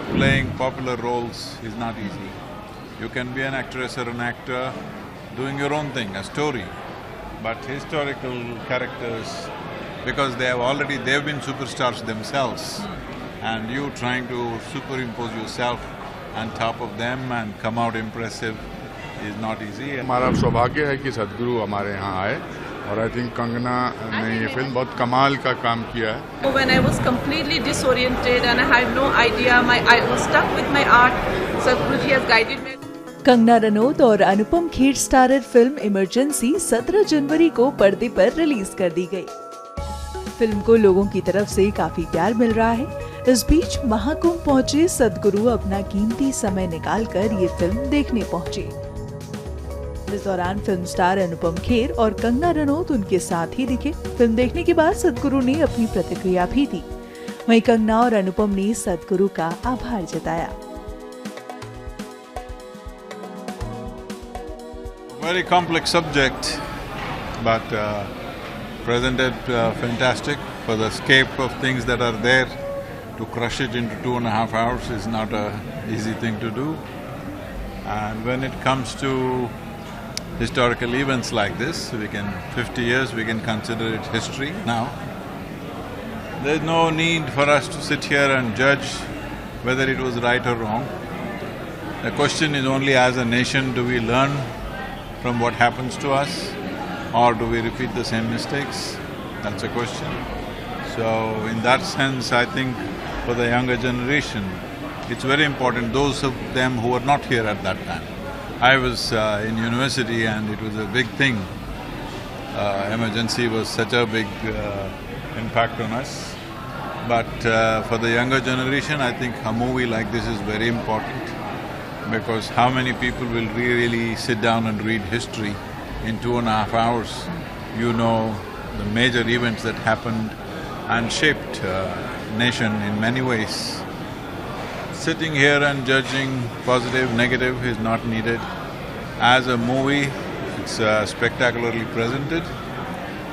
playing popular roles is not easy. You can be an actress or an actor doing your own thing, a story. But historical characters, because they've been superstars themselves, and you trying to superimpose yourself on top of them and come out impressive is not easy. हमारा सौभाग्य है कि सदगुरु हमारे यहाँ आए और I think Kangana ने ये फिल्म बहुत कमाल का काम किया है. When I was completely disoriented and I had no idea, I was stuck with my art. Sadhguruji has guided me. Kangana Ranaut और Anupam Kher starrer film emergency 17 जनवरी को पर्दे पर रिलीज कर दी गई. फिल्म को लोगों की तरफ से काफी प्यार मिल रहा है. इस बीच महाकुंभ पहुंचे सदगुरु अपना कीमती समय निकालकर ये फिल्म देखने पहुंचे. इस दौरान फिल्म स्टार अनुपम खेर और कंगना रनौत उनके साथ ही दिखे. फिल्म देखने के बाद सदगुरु ने अपनी प्रतिक्रिया भी दी. वहीं कंगना और अनुपम ने सदगुरु का आभार जताया. Very complex subject, but presented fantastic. For the scape of things that are there, to crush it into 2.5 hours is not an easy thing to do. And when it comes to historical events like this, 50 years, we can consider it history now. There's no need for us to sit here and judge whether it was right or wrong. The question is only, as a nation, do we learn from what happens to us, or do we repeat the same mistakes? That's a question. So in that sense, I think for the younger generation, it's very important, those of them who were not here at that time. I was in university and it was a big thing. Emergency was such a big impact on us. But for the younger generation, I think a movie like this is very important, because how many people will really sit down and read history in 2.5 hours? You know the major events that happened and shaped nation in many ways. Sitting here and judging positive, negative is not needed. As a movie, it's spectacularly presented.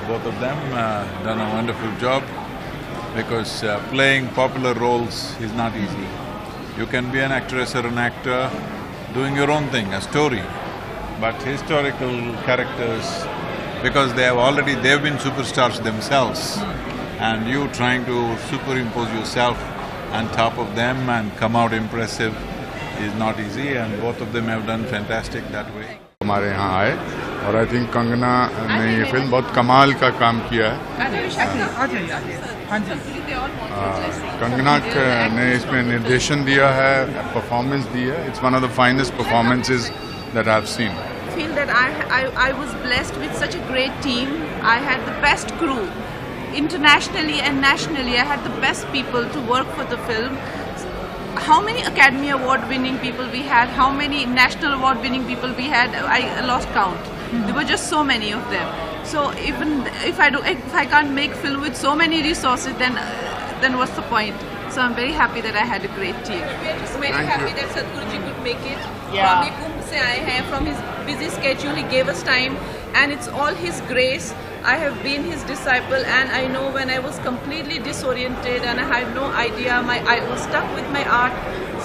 Both of them done a wonderful job, because playing popular roles is not easy. You can be an actress or an actor doing your own thing, a story. But historical characters, because they've been superstars themselves, and you trying to superimpose yourself on top of them and come out impressive is not easy, and both of them have done fantastic that way. हमारे यहाँ आए और I think Kangana ने ये film बहुत कमाल का काम किया है. कंगना ने इसमें निर्देशन दिया है, परफॉर्मेंस दी है. It's one of the finest performances that I have seen. I feel that I was blessed with such a great team. I had the best crew. Internationally and nationally, I had the best people to work for the film. How many Academy Award winning people we had, how many National Award winning people we had, I lost count. There were just so many of them. So even if I can't make film with so many resources, then what's the point? So I'm very happy that I had a great team. We're just very happy that Sadhguruji could make it. From the Kumbh se aaye hain, from his busy schedule, he gave us time, and it's all his grace. I have been his disciple, and I know when I was completely disoriented and I had no idea, I was stuck with my art.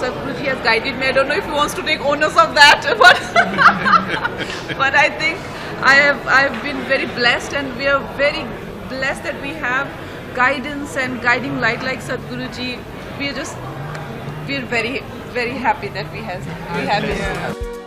Sadhguruji has guided me. I don't know if he wants to take onus of that, but I think I've been very blessed, and we are very blessed that we have guidance and guiding light like Sadhguruji. We're very, very happy that we have him.